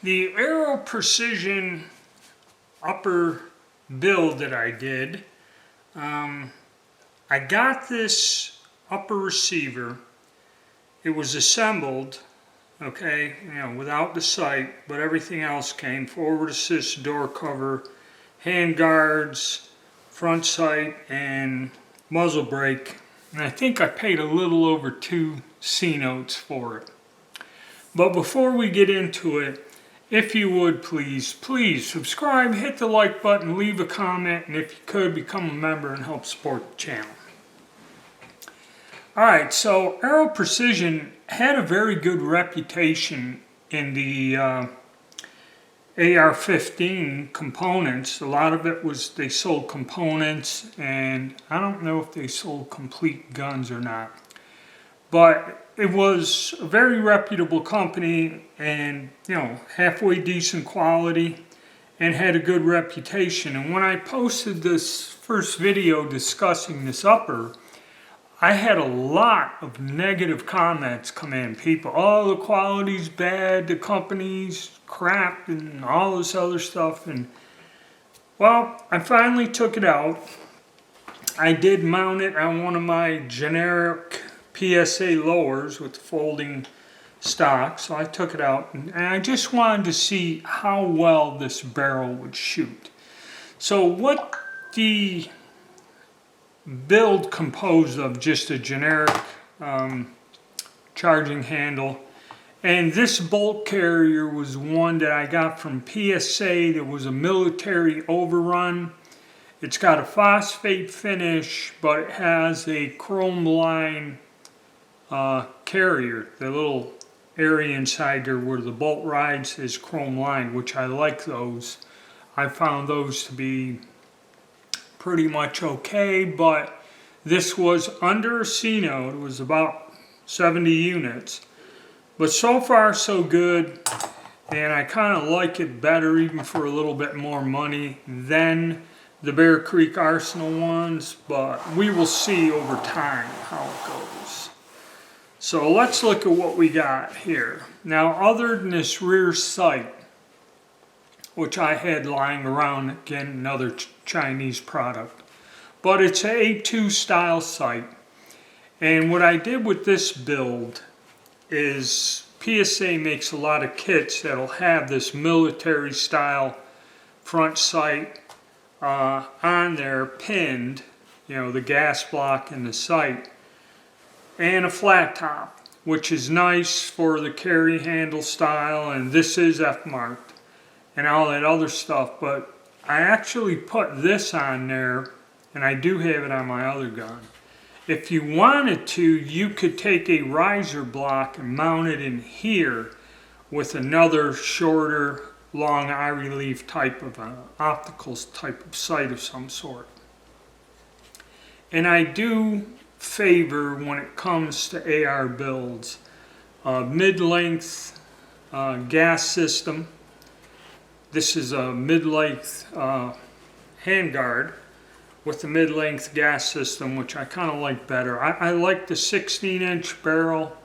The Areo Precision upper build that I did, I got this upper receiver. It was assembled, okay, without the sight, but everything else came. Forward assist, door cover, hand guards, front sight, and muzzle brake. And I think I paid a little over 2 C-notes for it. But before we get into it, if you would please subscribe, hit the like button, leave a comment, and if you could, become a member and help support the channel. Alright, so Areo Precision had a very good reputation in the AR-15 components. A lot of it was they sold components, and I don't know if they sold complete guns or not. But it was a very reputable company and, halfway decent quality and had a good reputation. And when I posted this first video discussing this upper, I had a lot of negative comments come in. People, oh, the quality's bad, the company's crap, and all this other stuff. And, well, I finally took it out. I did mount it on one of my generic PSA lowers with the folding stock, so I took it out, and I just wanted to see how well this barrel would shoot. So what the build composed of, just a generic charging handle, and this bolt carrier was one that I got from PSA that was a military overrun. It's got a phosphate finish, but it has a chrome line carrier. The little area inside there where the bolt rides is chrome lined, which I like those. I found those to be pretty much okay, but this was under a C-note. It was about 70 units. But so far so good, and I kind of like it better even for a little bit more money than the Bear Creek Arsenal ones, but we will see over time how it goes. So let's look at what we got here. Now, other than this rear sight, which I had lying around, again, another Chinese product, but it's an A2 style sight. And what I did with this build is PSA makes a lot of kits that'll have this military style front sight on there pinned, the gas block and the sight, and a flat top, which is nice for the carry handle style, and this is F-marked and all that other stuff. But I actually put this on there, and I do have it on my other gun. If you wanted to, you could take a riser block and mount it in here with another shorter, long eye relief type of optical type of sight of some sort. And I do favor, when it comes to AR builds, mid-length gas system. This is a mid-length handguard with a mid-length gas system, which I kind of like better. I like the 16-inch barrel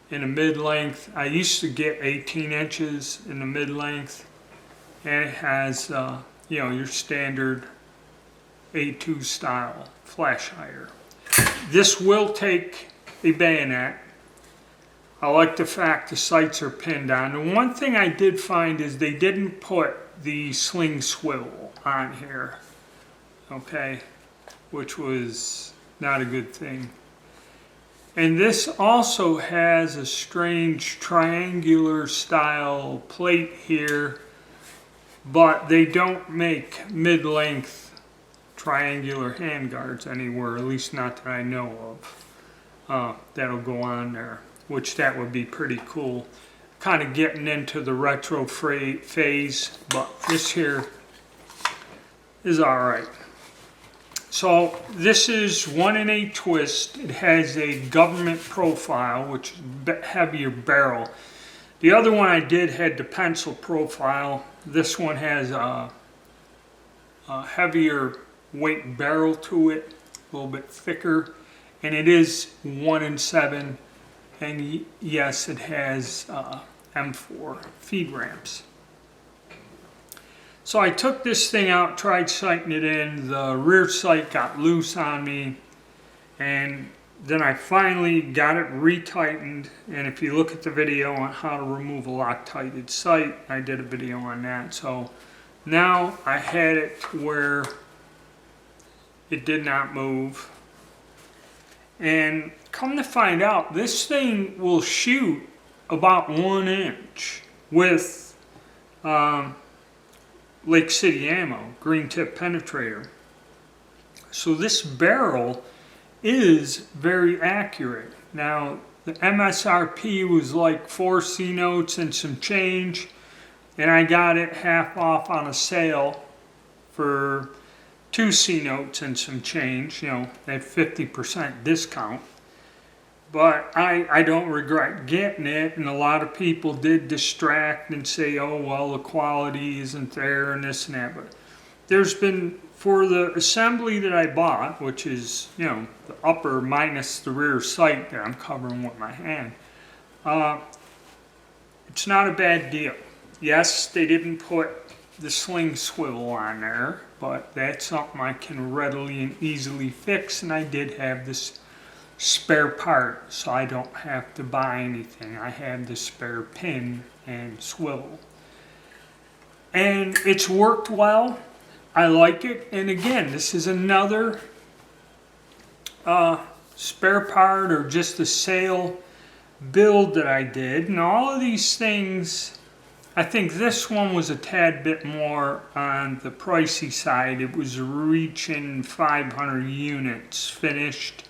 in a mid-length. I used to get 18 inches in the mid-length, and it has your standard A2 style flash hider. This will take a bayonet. I like the fact the sights are pinned on. And one thing I did find is they didn't put the sling swivel on here, okay, which was not a good thing. And this also has a strange triangular style plate here, but they don't make mid-length triangular handguards anywhere, at least not that I know of, that'll go on there, which that would be pretty cool. Kind of getting into the retro phase, but this here is alright. So this is 1 in 8 twist. It has a government profile, which is heavier barrel. The other one I did had the pencil profile. This one has a heavier weight barrel to it, a little bit thicker, and it is 1 in 7, and yes, it has M4 feed ramps. So I took this thing out, tried sighting it in, the rear sight got loose on me, and then I finally got it retightened. And if you look at the video on how to remove a Loctited sight, I did a video on that. So now I had it to where it did not move. And come to find out, this thing will shoot about 1 inch with Lake City ammo, green tip penetrator. So this barrel is very accurate. Now the MSRP was like 4 C notes and some change, and I got it half off on a sale for 2 C notes and some change, you know, at 50% discount. But I don't regret getting it, and a lot of people did distract and say, oh, well, the quality isn't there and this and that. But there's been, for the assembly that I bought, which is, you know, the upper minus the rear sight that I'm covering with my hand, it's not a bad deal. Yes, they didn't put the sling swivel on there, but that's something I can readily and easily fix, and I did have this spare part, so I don't have to buy anything. I have the spare pin and swivel, and it's worked well. I like it, and again, this is another spare part or just a sale build that I did. And all of these things, I think this one was a tad bit more on the pricey side. It was reaching 500 units finished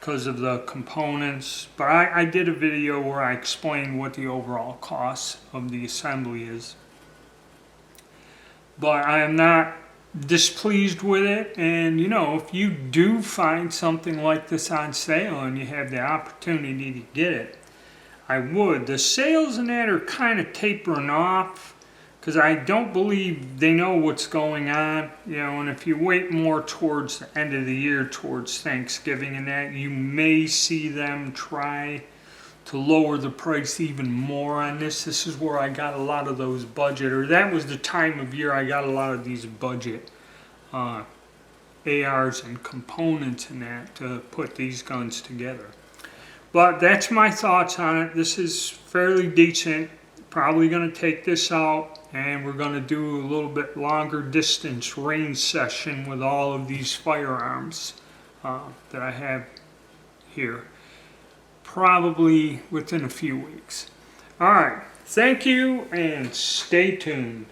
because of the components. But I did a video where I explained what the overall cost of the assembly is. But I am not displeased with it, and you know, if you do find something like this on sale and you have the opportunity to get it, I would. The sales and that are kind of tapering off because I don't believe they know what's going on, you know, and if you wait more towards the end of the year, towards Thanksgiving and that, you may see them try to lower the price even more on this. This is where I got a lot of those budget, or that was the time of year I got a lot of these budget ARs and components in that to put these guns together. But that's my thoughts on it. This is fairly decent. Probably going to take this out, and we're going to do a little bit longer distance range session with all of these firearms that I have here, probably within a few weeks. All right, thank you, and stay tuned.